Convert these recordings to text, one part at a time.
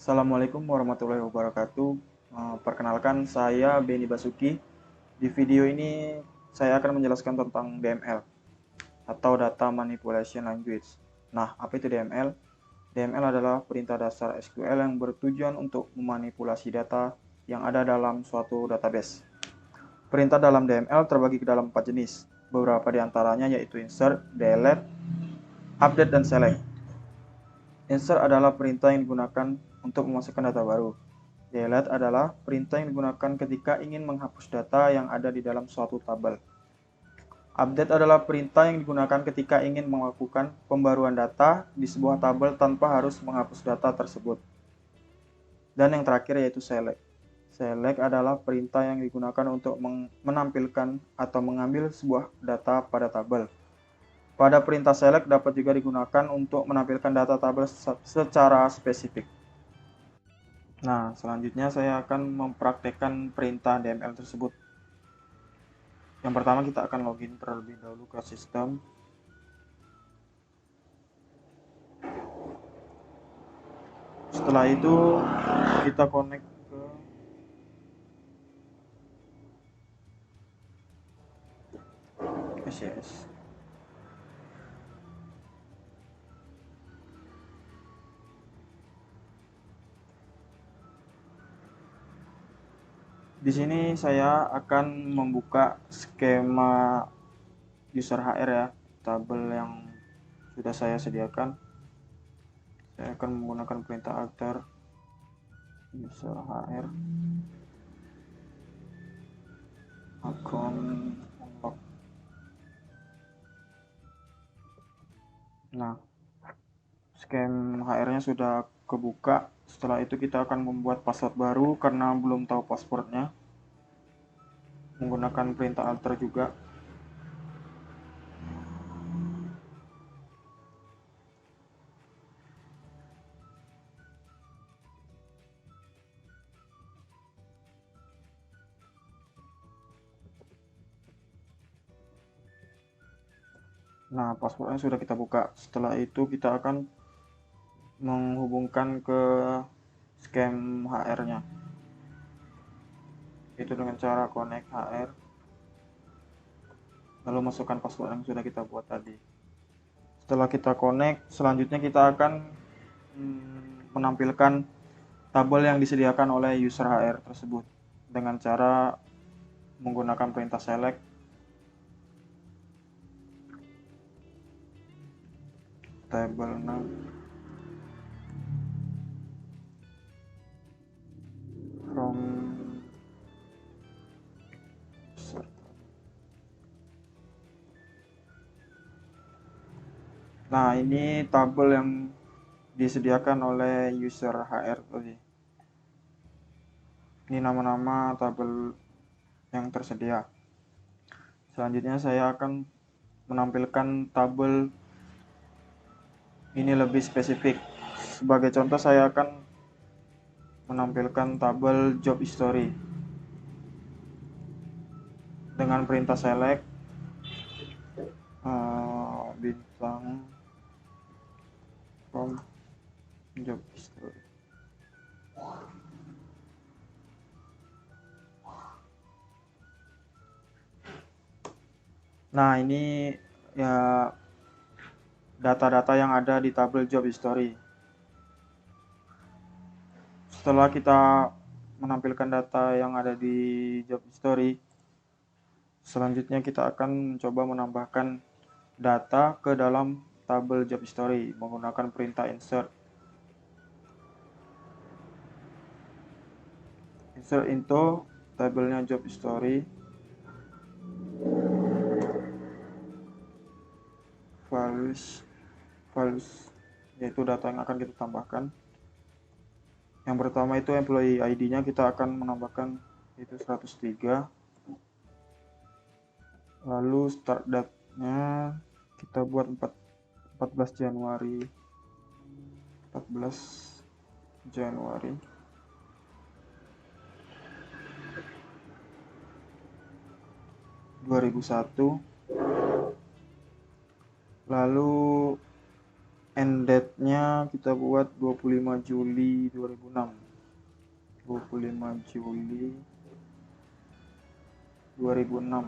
Assalamualaikum warahmatullahi wabarakatuh. Perkenalkan, saya Beni Basuki. Di video ini saya akan menjelaskan tentang DML atau Data Manipulation Language. Nah, apa itu DML? DML adalah perintah dasar SQL yang bertujuan untuk memanipulasi data yang ada dalam suatu database. Perintah dalam DML terbagi ke dalam 4 jenis. Beberapa di antaranya yaitu insert, delete, update, dan select. Insert adalah perintah yang digunakan untuk memasukkan data baru. Delete adalah perintah yang digunakan ketika ingin menghapus data yang ada di dalam suatu tabel. Update adalah perintah yang digunakan ketika ingin melakukan pembaruan data di sebuah tabel tanpa harus menghapus data tersebut. Dan yang terakhir yaitu select. Select adalah perintah yang digunakan untuk menampilkan atau mengambil sebuah data pada tabel. Pada perintah select dapat juga digunakan untuk menampilkan data tabel secara spesifik. Nah, selanjutnya saya akan mempraktekkan perintah DML tersebut. Yang pertama kita akan login terlebih dahulu ke sistem. Setelah itu kita connect ke SCS. Di sini saya akan membuka skema user HR ya, tabel yang sudah saya sediakan. Saya akan menggunakan perintah alter user HR account unlock. Nah, scan HR-nya sudah kebuka. Setelah itu kita akan membuat password baru karena belum tahu passwordnya. Menggunakan perintah alter juga. Nah, passwordnya sudah kita buka. Setelah itu kita akan menghubungkan ke scam HR-nya. Itu dengan cara connect HR. Lalu masukkan password yang sudah kita buat tadi. Setelah kita connect, selanjutnya kita akan menampilkan tabel yang disediakan oleh user HR tersebut dengan cara menggunakan perintah select. Table name from user. Nah, ini tabel yang disediakan oleh user HR tadi. Ini nama-nama tabel yang tersedia. Selanjutnya saya akan menampilkan tabel ini lebih spesifik. Sebagai contoh saya akan menampilkan tabel job history dengan perintah select bintang from job history. Nah, ini ya data-data yang ada di tabel job history. Setelah kita menampilkan data yang ada di job history, selanjutnya kita akan mencoba menambahkan data ke dalam tabel job history menggunakan perintah insert. Insert into tabelnya job history values yaitu data yang akan kita tambahkan. Yang pertama itu employee ID-nya kita akan menambahkan itu 103. Lalu start date-nya kita buat 14 Januari 2001. Lalu end date-nya kita buat 25 Juli 2006. 25 Juli 2006.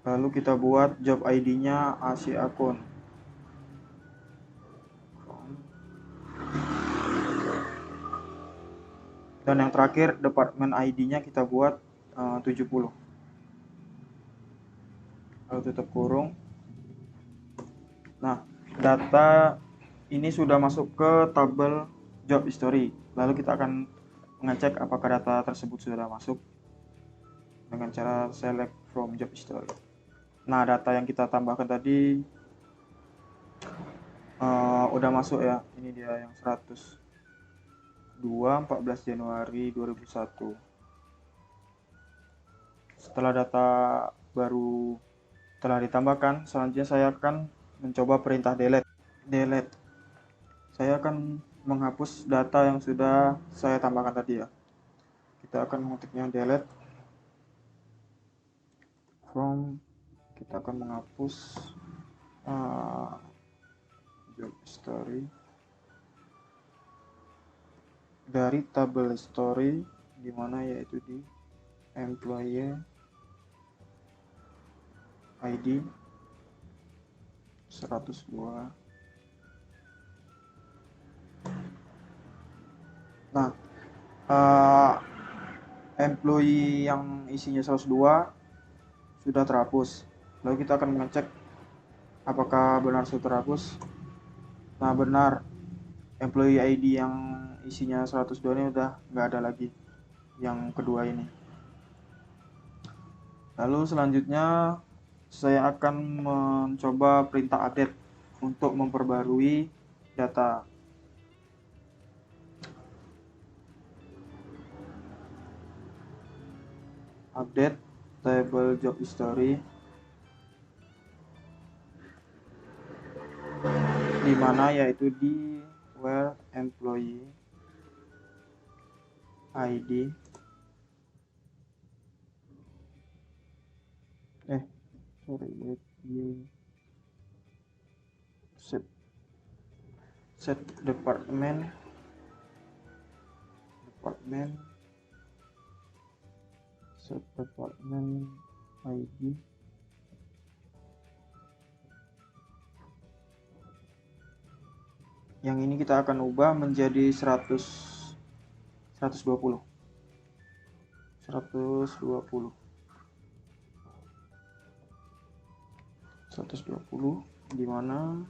Lalu kita buat job ID-nya AC Akun. Dan yang terakhir department ID-nya kita buat 70. Lalu tutup kurung. Nah, data ini sudah masuk ke tabel job history. Lalu kita akan mengecek apakah data tersebut sudah masuk dengan cara select from job history. Nah, data yang kita tambahkan tadi udah masuk ya. Ini dia yang 102 14 Januari 2001. Setelah data baru telah ditambahkan, selanjutnya saya akan mencoba perintah delete. Saya akan menghapus data yang sudah saya tambahkan tadi ya. Kita akan mengetiknya delete from, kita akan menghapus job history dari tabel history, di mana yaitu di employee ID 102. Nah, employee yang isinya 102 sudah terhapus. Lalu kita akan mengecek apakah benar sudah terhapus. Nah, benar. Employee ID yang isinya 102 ini udah nggak ada lagi, yang kedua ini. Lalu selanjutnya saya akan mencoba perintah update untuk memperbarui data. Update table job history, di mana yaitu di where employee ID set department set department ID yang ini kita akan ubah menjadi 120 di mana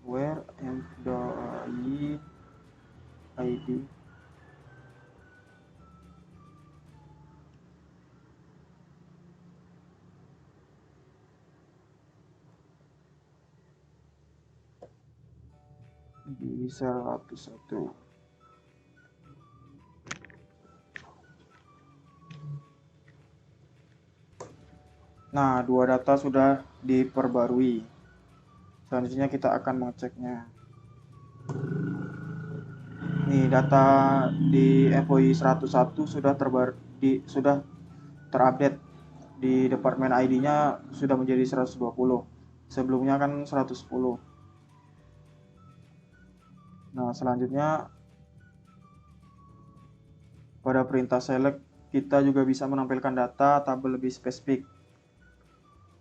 where employee ID di 101. Nah, dua data sudah diperbarui. Selanjutnya kita akan mengeceknya. Nih, data di employee 101 sudah terupdate. Di departemen ID-nya sudah menjadi 120. Sebelumnya kan 110. Nah, selanjutnya pada perintah select kita juga bisa menampilkan data tabel lebih spesifik.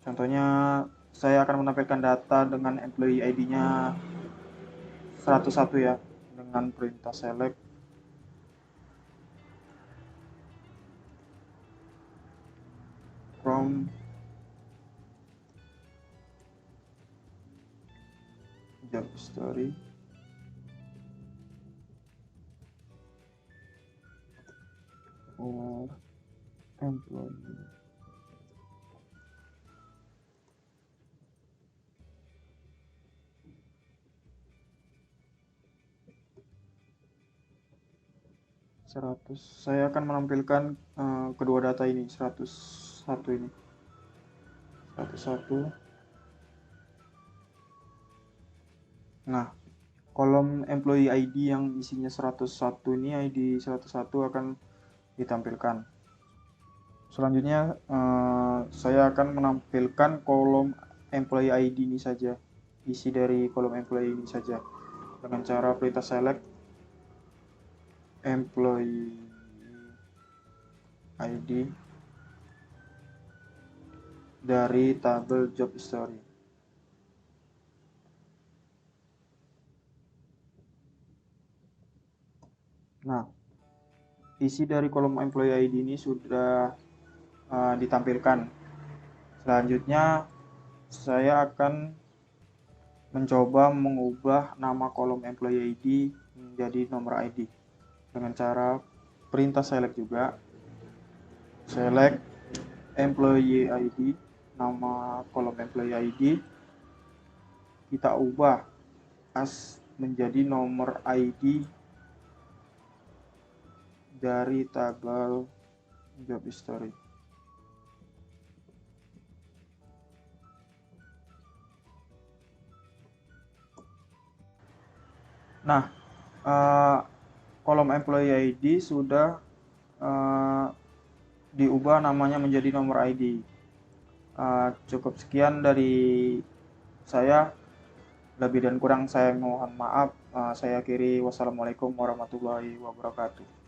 Contohnya saya akan menampilkan data dengan employee ID-nya 101 ya, dengan perintah select from job history or employee saya akan menampilkan kedua data ini, 101 ini. 101. Nah, kolom employee ID yang isinya 101 ini, ID 101 akan ditampilkan. Selanjutnya saya akan menampilkan kolom employee ID ini saja, isi dari kolom employee ini saja dengan cara perintah select employee ID dari tabel job history. Nah, isi dari kolom employee ID ini sudah ditampilkan. Selanjutnya saya akan mencoba mengubah nama kolom employee ID menjadi nomor ID dengan cara perintah select juga, select employee ID, nama kolom employee ID kita ubah as menjadi nomor ID dari tabel job history. Nah, kolom employee ID sudah diubah namanya menjadi nomor ID. Cukup sekian dari saya, lebih dan kurang saya mohon maaf. Saya akhiri, wassalamualaikum warahmatullahi wabarakatuh.